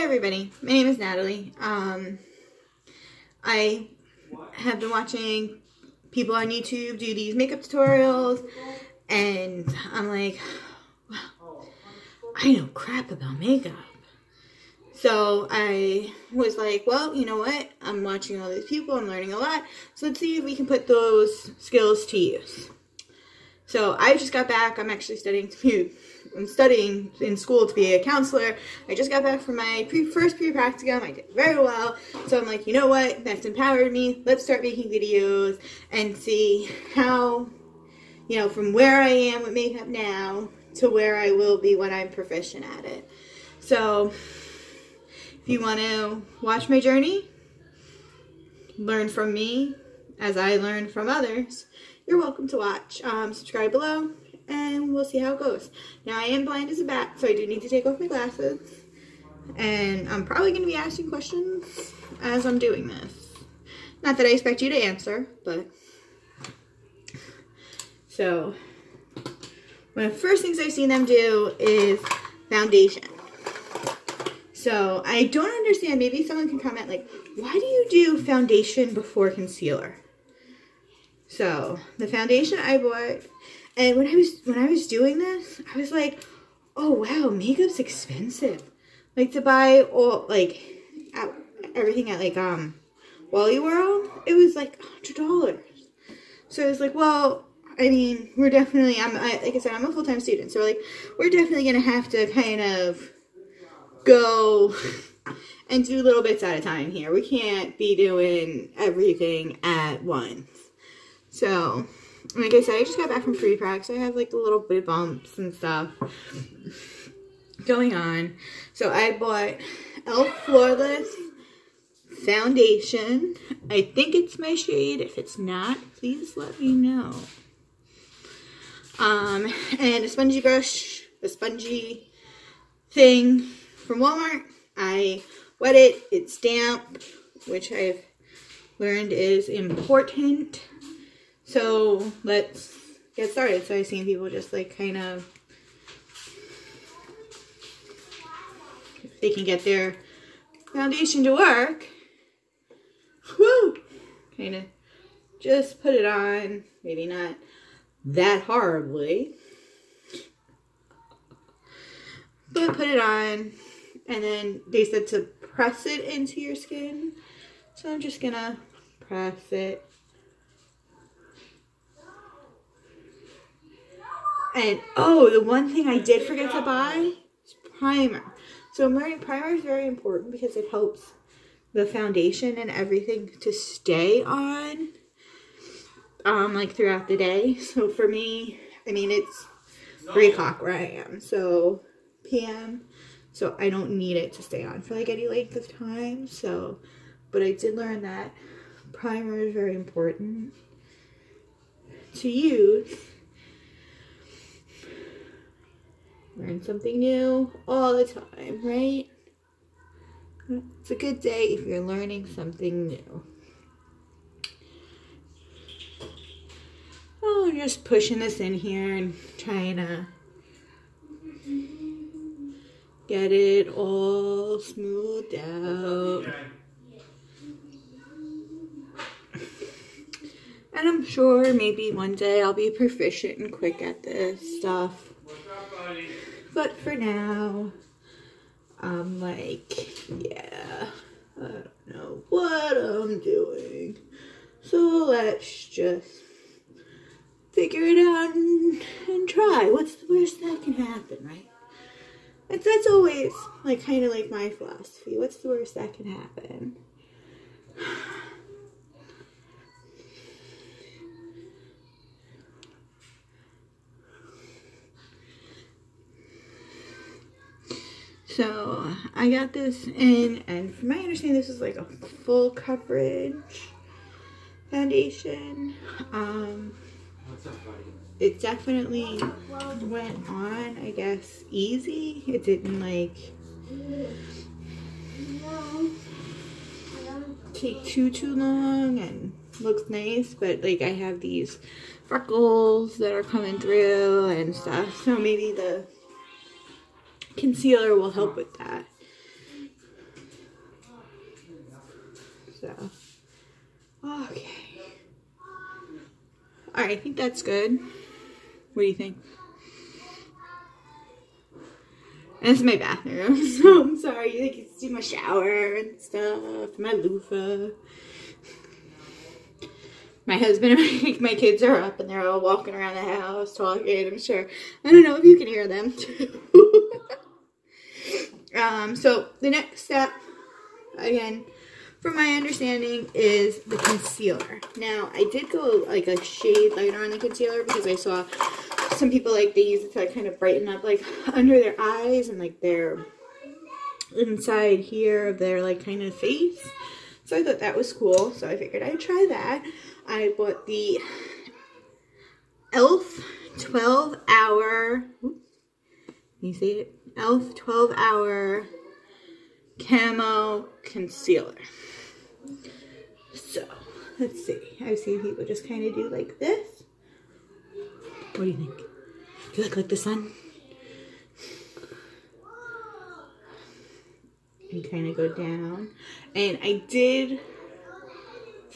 everybody, my name is Natalie. I have been watching people on YouTube do these makeup tutorials, and I'm like, wow, I know crap about makeup. So I was like, well, you know what? I'm watching all these people, I'm learning a lot, so let's see if we can put those skills to use. So I just got back. I'm actually studying in school to be a counselor. I just got back from my first pre-practicum. I did very well. So I'm like, you know what? That's empowered me. Let's start making videos and see how, you know, from where I am with makeup now to where I will be when I'm proficient at it. So if you want to watch my journey, learn from me as I learn from others, you're welcome to watch. Subscribe below, and we'll see how it goes. Now, I am blind as a bat, so I do need to take off my glasses. And I'm probably going to be asking questions as I'm doing this. Not that I expect you to answer, but... So, one of the first things I've seen them do is foundation. So, I don't understand. Maybe someone can comment, like, why do you do foundation before concealer? So, the foundation I bought, and when I was doing this, I was like, oh wow, makeup's expensive. Like, to buy all, like, everything at, like, Wally World, it was like $100. So I was like, well, I mean, we're definitely, like I said, I'm a full-time student, so, like, we're definitely gonna have to kind of go and do little bits at a time here. We can't be doing everything at once. So, like I said, I just got back from free practice. I have like the little bit of bumps and stuff going on. So I bought e.l.f. Flawless foundation. I think it's my shade. If it's not, please let me know. And a spongy brush, a spongy thing from Walmart. I wet it. It's damp, which I've learned is important. So let's get started. So I've seen people just like kind of, if they can get their foundation to work, whoo, kind of just put it on, maybe not that horribly, but put it on, and then they said to press it into your skin. So I'm just gonna press it. And, oh, the one thing I did forget to buy is primer. So I'm learning primer is very important because it helps the foundation and everything to stay on, like, throughout the day. So for me, I mean, it's 3 o'clock where I am, so p.m. So I don't need it to stay on for, like, any length of time. So, but I did learn that primer is very important to use. Learn something new all the time, right? It's a good day if you're learning something new. Oh, I'm just pushing this in here and trying to get it all smoothed out. And I'm sure maybe one day I'll be proficient and quick at this stuff. But for now, I'm like, yeah, I don't know what I'm doing. So let's just figure it out and try. What's the worst that can happen, right? That's always, like, kind of like my philosophy. What's the worst that can happen? So I got this in, and from my understanding, this is like a full coverage foundation. It definitely went on, I guess, easy. It didn't like take too long, and looks nice, but like I have these freckles that are coming through and stuff, so maybe the concealer will help with that. Alright, I think that's good. What do you think? And this is my bathroom, so I'm sorry. You can see my shower and stuff, my loofah. My husband and my kids are up and they're all walking around the house talking, I'm sure. I don't know if you can hear them too. So the next step, again, from my understanding, is the concealer. Now, I did go like a shade lighter on the concealer because I saw some people like they use it to like kind of brighten up like under their eyes and like their inside here of their like kind of face. So I thought that was cool. So I figured I'd try that. I bought the e.l.f. 12-hour, you see it? e.l.f. 12-hour camo concealer. So, let's see. I've seen people just kind of do like this. What do you think? Do you look like the sun? And kind of go down. And I did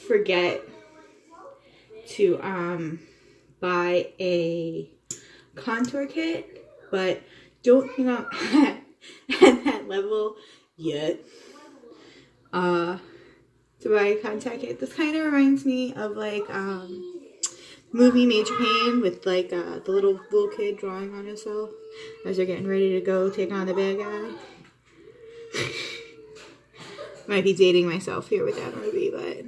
forget to buy a contour kit, but don't think I'm at that level yet to buy a contact kit. This kind of reminds me of like movie Major Payne with like the little kid drawing on himself as they're getting ready to go take on the bad guy. Might be dating myself here with that movie, but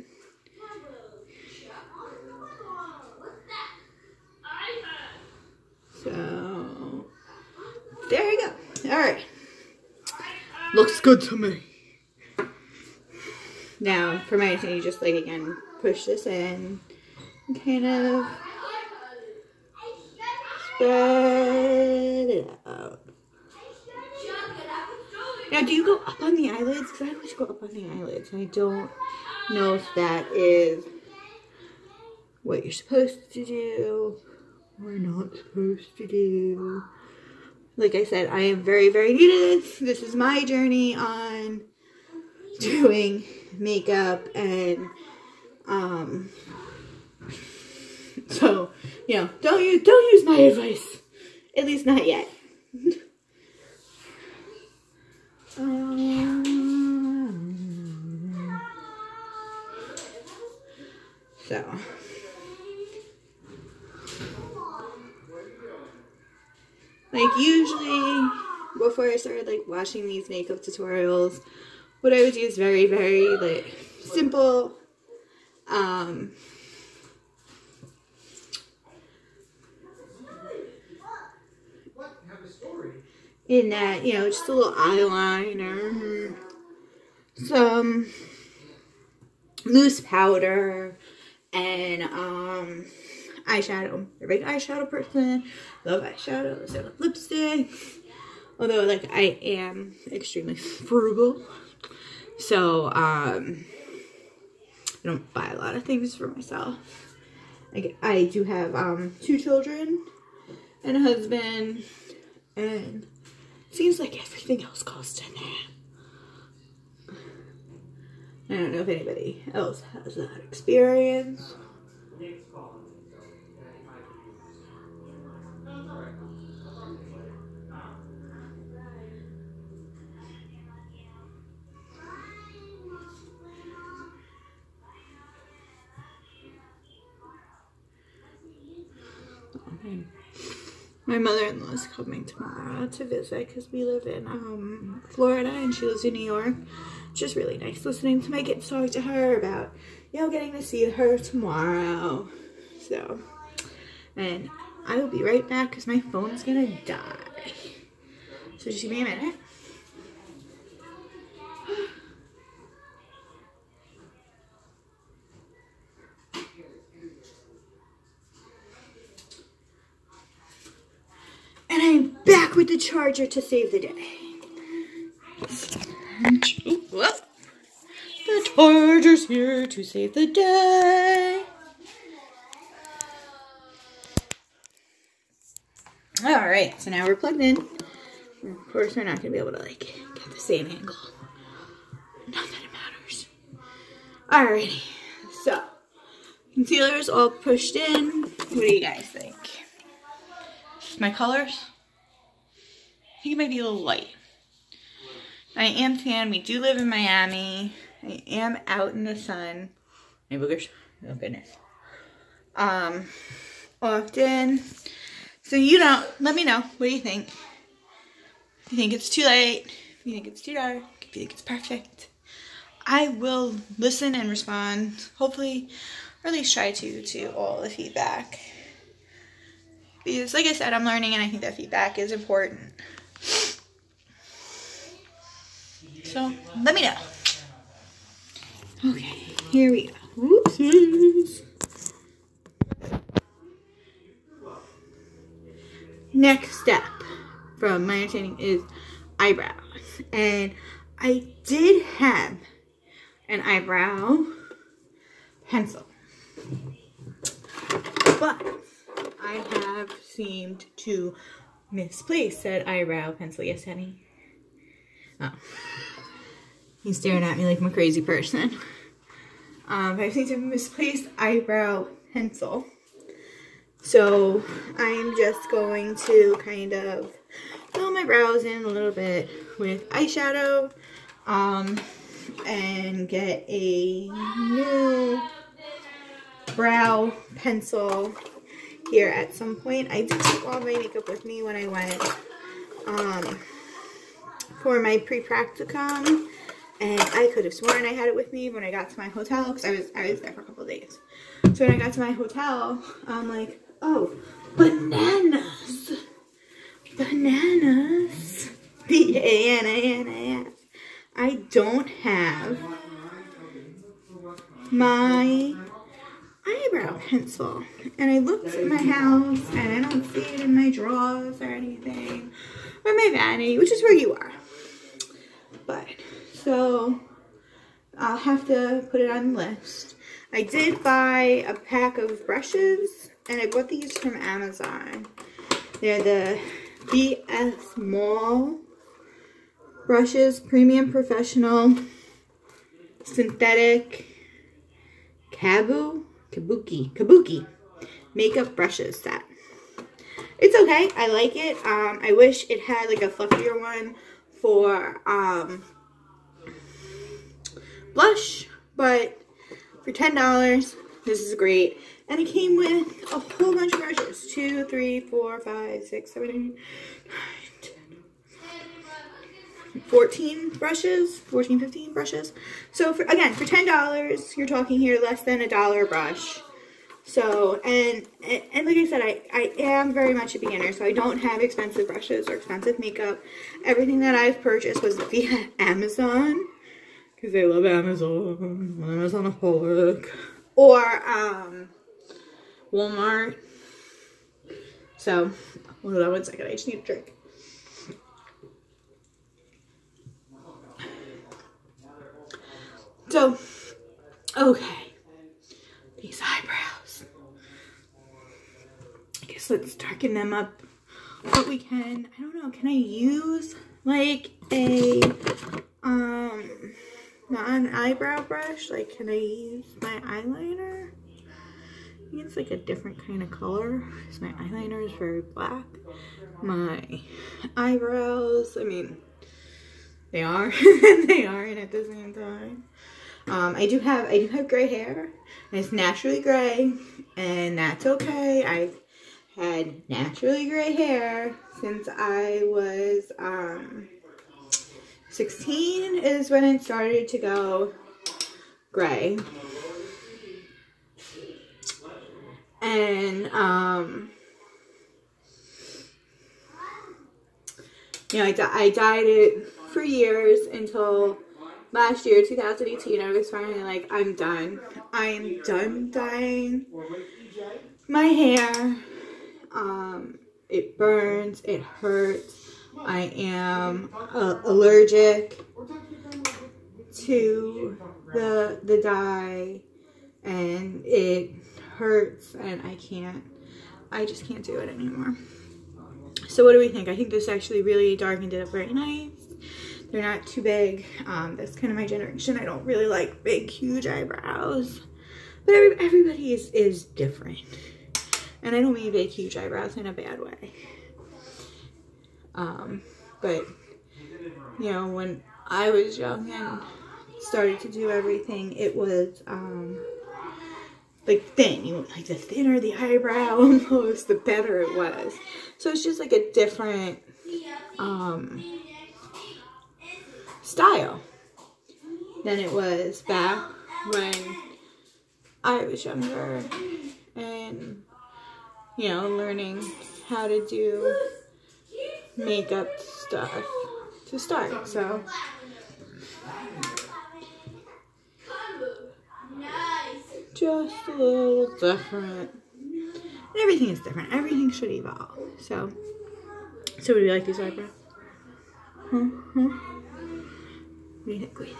so there you go. All right, looks good to me. Now for my thing, you just like again push this in, and kind of spread it out. Now, do you go up on the eyelids? Because I always go up on the eyelids, and I don't know if that is what you're supposed to do or not supposed to do. Like I said, I am very, very new to this. This is my journey on doing makeup, and so you know, don't use my advice, at least not yet. So like usually before I started like watching these makeup tutorials, what I would do is very, very like simple. In that, you know, just a little eyeliner, some loose powder, and eyeshadow. You're a big eyeshadow person. Love eyeshadows. I love lipstick. Although, like, I am extremely frugal, so I don't buy a lot of things for myself. Like, I do have 2 children and a husband, and seems like everything else costs in there. I don't know if anybody else has that experience. Okay. My mother-in-law is coming tomorrow to visit because we live in Florida and she lives in New York. It's just really nice listening to my kids talk to her about, you know, getting to see her tomorrow. So, and I will be right back because my phone is gonna die. So just give me a minute. And I'm back with the charger to save the day. Whoop. The charger's here to save the day. Alright, so now we're plugged in. Of course, we're not going to be able to, like, get the same angle. Not that it matters. Alrighty, so Concealer's all pushed in. What do you guys think? My colors? I think it might be a little light. I am tan. We do live in Miami. I am out in the sun. Any boogers? Oh goodness. Often. So you know, let me know. What do you think? If you think it's too light, if you think it's too dark, if you think it's perfect. I will listen and respond, hopefully, or at least try to all the feedback. Because like I said, I'm learning and I think that feedback is important. So, let me know. Okay, here we go. Whoopsies. Next step, from my understanding, is eyebrows. And I did have an eyebrow pencil. But I have seemed to misplace said eyebrow pencil. Yes, honey? Oh. He's staring at me like I'm a crazy person. I seem to have misplaced eyebrow pencil. So I'm just going to kind of fill my brows in a little bit with eyeshadow. And get a new brow pencil here at some point. I did take all my makeup with me when I went for my pre-practicum, and I could have sworn I had it with me when I got to my hotel, because I was there for a couple of days. So when I got to my hotel, I'm like, oh, bananas, bananas, B-A-N-A-N-A-S. I don't have my eyebrow pencil. And I looked at my house and I don't see it in my drawers or anything. Or my vanity, which is where you are. But, so, I'll have to put it on the list. I did buy a pack of brushes, and I bought these from Amazon. They're the BS Mall brushes, Premium Professional Synthetic Kabuki makeup brushes set. It's okay. I like it. I wish it had like a fluffier one for blush, but for $10, this is great. And it came with a whole bunch of brushes. 2, 3, 4, 5, 6, 7, 8, 9, 10, 14 brushes, 14, 15 brushes. So for, again, for $10, you're talking here less than $1 a brush. So, and like I said, I am very much a beginner, so I don't have expensive brushes or expensive makeup. Everything that I've purchased was via Amazon, because I love Amazon, Amazonaholic, or Walmart. So, hold on 1 second, I just need a drink. So, okay, these eyebrows. I guess let's darken them up what we can. I don't know, can I use like a non-eyebrow brush? Like, can I use my eyeliner? I think it's like a different kind of color, because my eyeliner is very black. My eyebrows, I mean, they are and they aren't at the same time. I do have gray hair, and it's naturally gray, and that's okay. I've had naturally gray hair since I was 16 is when it started to go gray. And you know, I dyed it for years until last year, 2018, I was finally like, I'm done. I am done dyeing my hair. It burns, it hurts. I am allergic to the dye, and it hurts, and I just can't do it anymore. So what do we think? I think this actually really darkened it up very nice. They're not too big. That's kind of my generation. I don't really like big, huge eyebrows. But everybody is different. And I don't mean big, huge eyebrows in a bad way. But, you know, when I was young and started to do everything, it was, like thin. You like the thinner the eyebrow almost, the better it was. So it's just like a different, style than it was back when I was younger and, you know, learning how to do makeup stuff to start. So just a little different. And everything is different. Everything should evolve. So would you like these eyebrows? What do you think?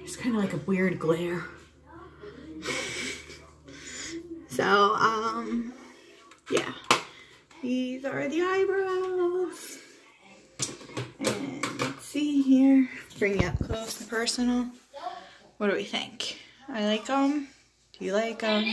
It's kind of like a weird glare. So, yeah. These are the eyebrows. And let's see here. Bring you up close and personal. What do we think? I like them. Do you like them?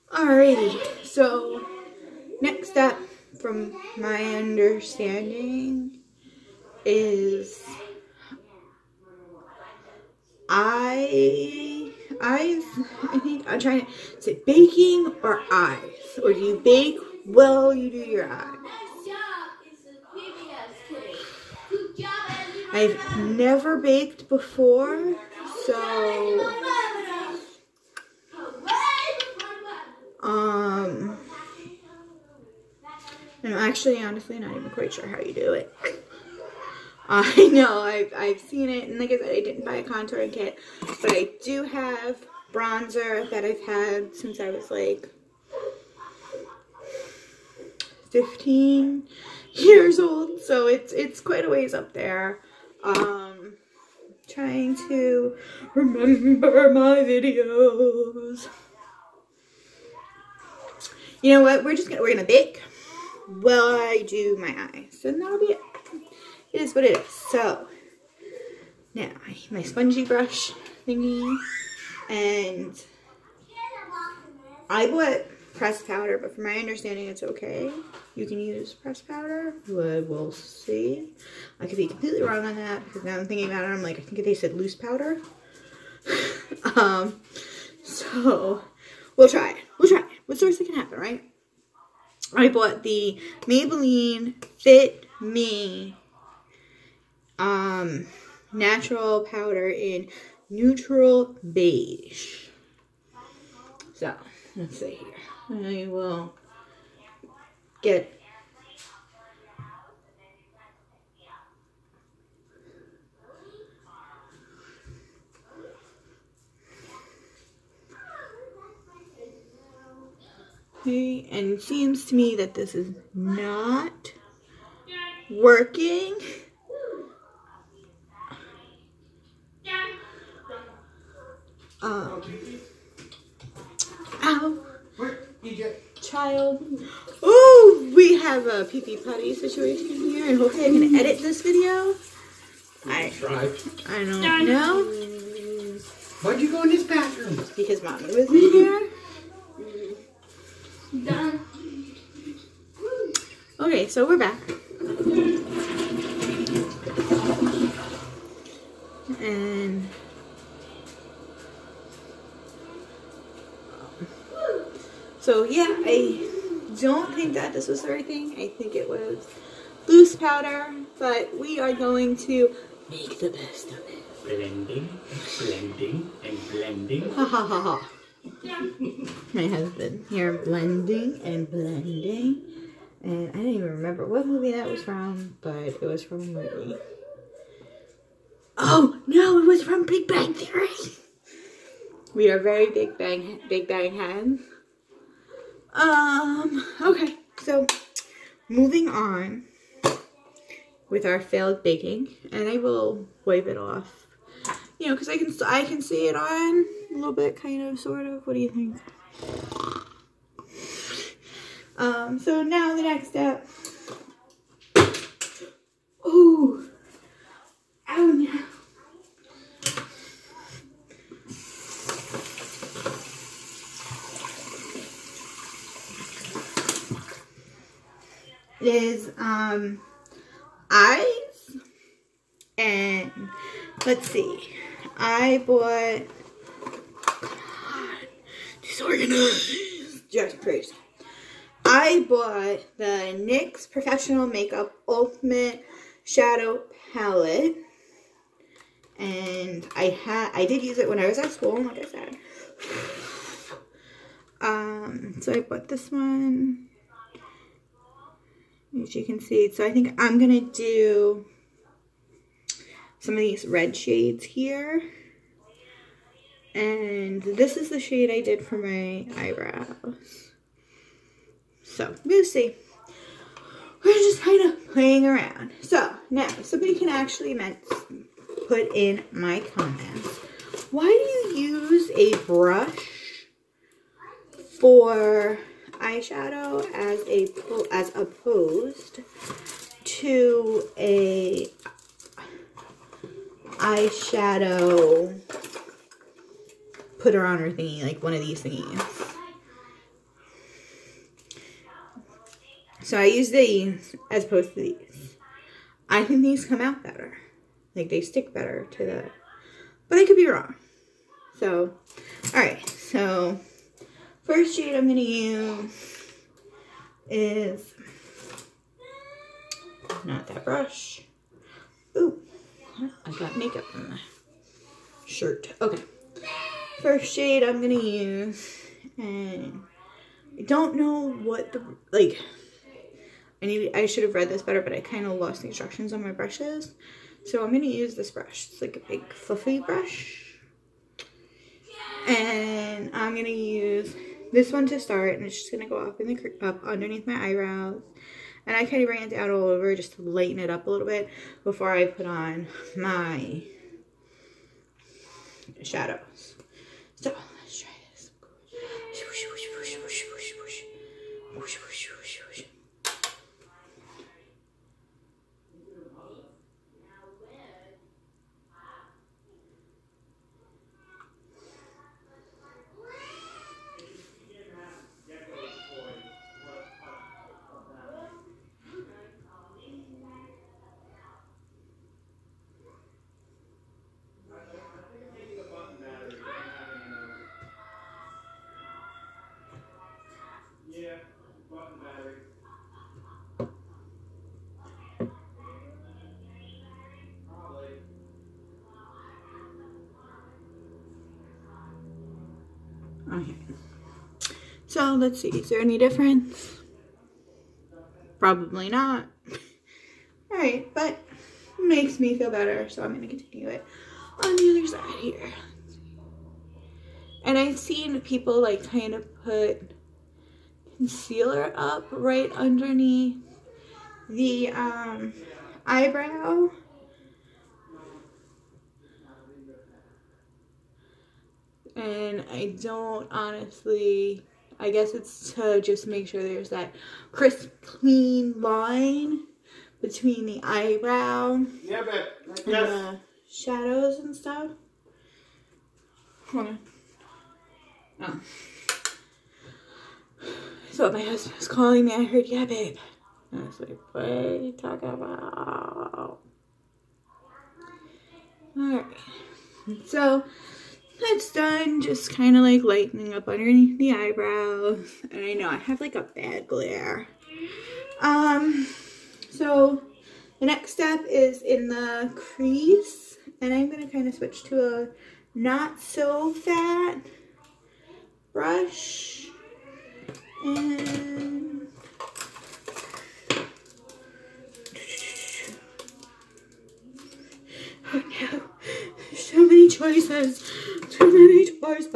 Alrighty, so next up, from my understanding, is I think I'm trying to, is it baking or eyes? Or do you bake while you do your eyes? I've never baked before, so I'm actually honestly not even quite sure how you do it. I know I've seen it, and like I said, I didn't buy a contouring kit, but I do have bronzer that I've had since I was like 15 years old, so it's quite a ways up there. Trying to remember my videos. You know what? We're gonna bake while I do my eyes, and that'll be it. It is what it is. So now I need my spongy brush thingy, and I bought pressed powder, but from my understanding, it's okay. You can use pressed powder, but we'll see. I could be completely wrong on that, because now I'm thinking about it, I'm like, I think they said loose powder. So we'll try it. We'll try it. What's the worst that can happen, right? I bought the Maybelline Fit Me natural powder in neutral beige. So let's see here. I will get okay, and it seems to me that this is not working. Ow. Child. Oh, we have a pee-pee putty situation here, and hopefully I can edit this video. I don't know. Why'd you go in this bathroom? Because Mommy was in here. Done. Okay, so we're back. And so yeah, I don't think that this was the right thing. I think it was loose powder, but we are going to make the best of it. Blending, blending, and blending. Ha ha ha ha. My husband here blending and blending. And I don't even remember what movie that was from, but it was from a movie. Oh no, it was from Big Bang Theory. We are very Big Bang heads. Okay, so moving on with our failed baking, and I will wipe it off, you know, because I can see it on little bit, kind of, sort of. What do you think? So now the next step. Ooh. Ow, no. Is eyes, and let's see, I bought, disorganized, just crazy. I bought the NYX Professional Makeup Ultimate Shadow Palette, and I did use it when I was at school, like I said. So I bought this one. As you can see, so I think I'm gonna do some of these red shades here, and this is the shade I did for my eyebrows. So we'll see. We're just kind of playing around. So now somebody can actually put in my comments, why do you use a brush for eyeshadow as opposed to a eyeshadow putter on or thingy, like one of these thingies? So I use these as opposed to these. I think these come out better, like they stick better to the, but I could be wrong. So all right, so first shade I'm going to use is, not that brush. Ooh, I got makeup on my shirt. Okay. First shade I'm going to use, and I don't know what the, like, I should have read this better, but I kind of lost the instructions on my brushes. So I'm going to use this brush. It's like a big fluffy brush. And I'm going to use this one to start, and it's just going to go up in the up underneath my eyebrows, and I kind of bring it down all over just to lighten it up a little bit before I put on my shadows. So let's try this. Okay. So let's see, is there any difference? Probably not. Alright, but it makes me feel better, so I'm going to continue it on the other side here. And I've seen people like kind of put concealer up right underneath the eyebrow. And I don't honestly, I guess it's to just make sure there's that crisp, clean line between the eyebrow and the shadows and stuff. Hold on. Oh. So my husband was calling me. I heard, yeah, babe. And I was like, what are you talking about? Alright. So that's done. Just kind of like lightening up underneath the eyebrows. And I know I have like a bad glare. So the next step is in the crease. And I'm going to kind of switch to a not so fat brush. And oh no, so many choices, so many choices.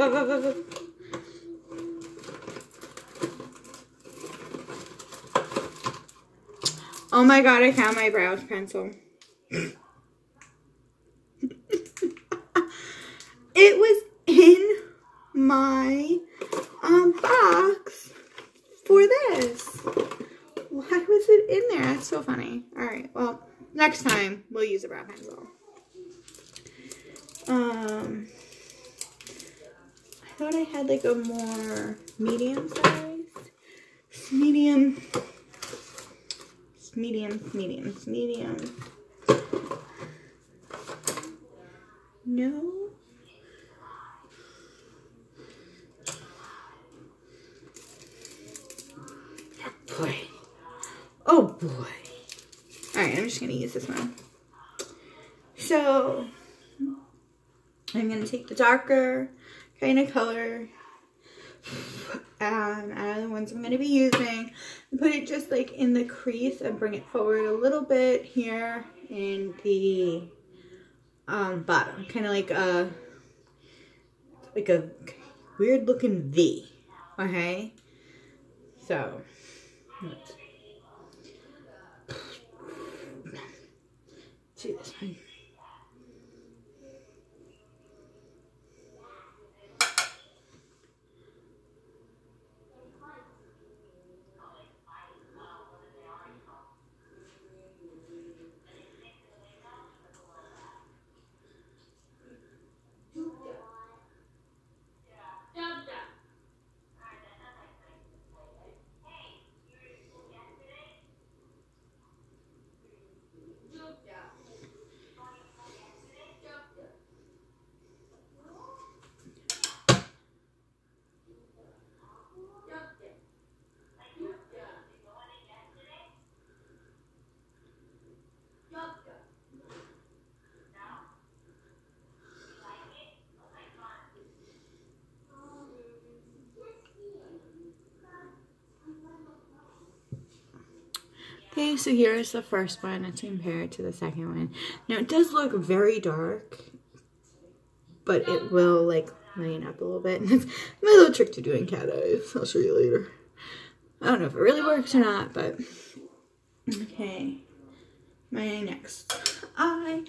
Oh my god, I found my brows pencil. It was in next time we'll use a brow pencil. I thought I had like a more medium size. Medium. No. Boy. Oh boy. Alright, I'm just going to use this one. So, I'm going to take the darker kind of color out of the ones I'm going to be using and put it just like in the crease and bring it forward a little bit here in the bottom. Kind of like a weird looking V. Okay? So, let's do this one. Okay, so here's the first one. Let's compare it to the second one. Now, it does look very dark, but it will, like, lighten up a little bit. And it's my little trick to doing cat eyes. I'll show you later. I don't know if it really works or not, but... Okay. My next eye.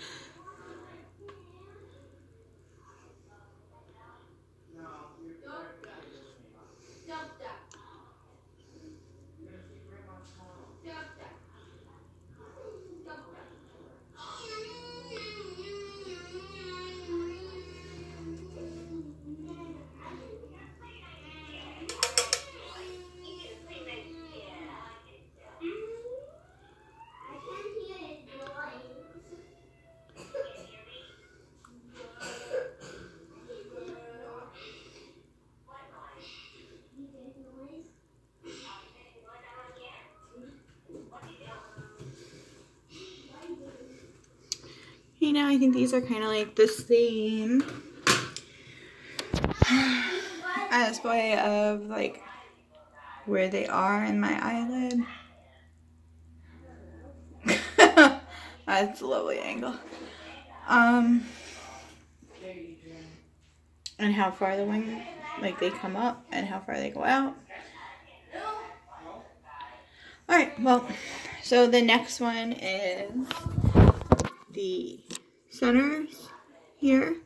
You know, I think these are kind of like the same as way of like where they are in my eyelid. That's a lovely angle. And how far the wing, like they come up and how far they go out. Alright, well, so the next one is the centers here.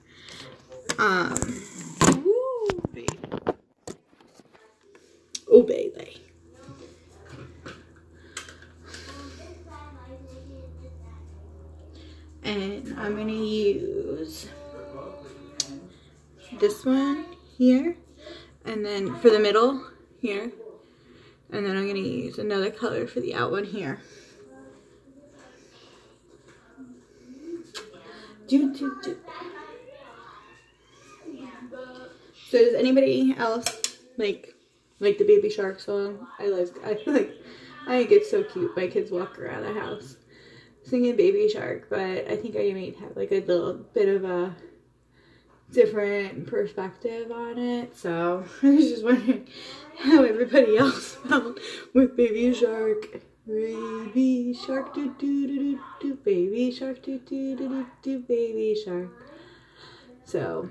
Ooh, baby. Oh, baby. And I'm going to use this one here. And then for the middle here. And then I'm going to use another color for the out one here. So does anybody else like the Baby Shark song? I think it's so cute. My kids walk around the house singing Baby Shark, but I think I might have like a little bit of a different perspective on it. So I was just wondering how everybody else felt with Baby Shark. Baby shark, do do do do do. Baby shark, do do do do do. Baby shark. So.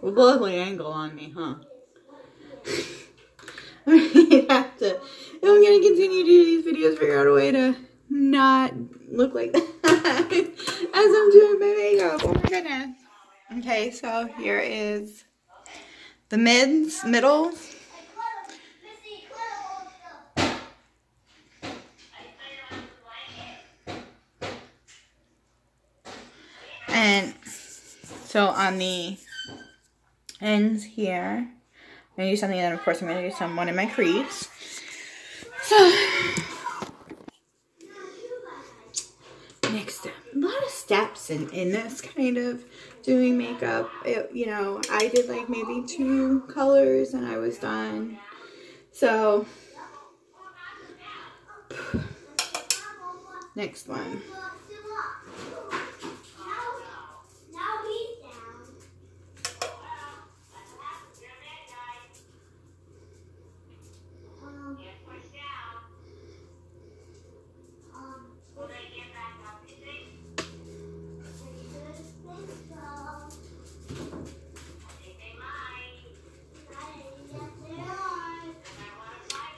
lovely angle on me, huh? I'm gonna continue to do these videos, figure out a way to not look like that as I'm doing my makeup. Oh my goodness. Okay, so here is the middle. And so on the ends here, I'm going to do something, and of course I'm going to do one of my crease. So, next step. A lot of steps in this kind of doing makeup. You know, I did like maybe 2 colors and I was done. So, next one.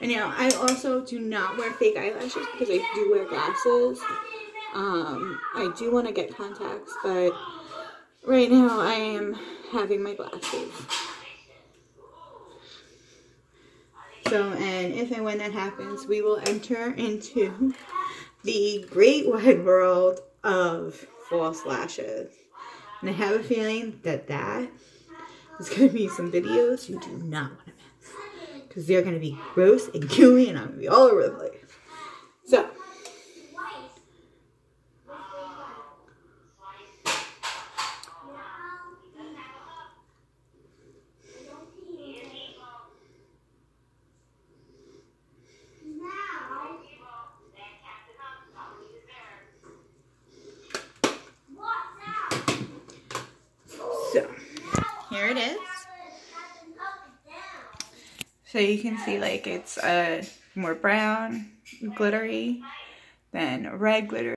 And you know, I also do not wear fake eyelashes because I do wear glasses. I do want to get contacts, but right now I am having my glasses. So, and if and when that happens, we will enter into the great wide world of false lashes. And I have a feeling that is going to be some videos you do not want to miss. Because they're going to be gross and gooey and I'm going to be all over the place. So. So, here it is. So you can see like it's more brown, glittery, than red glitter.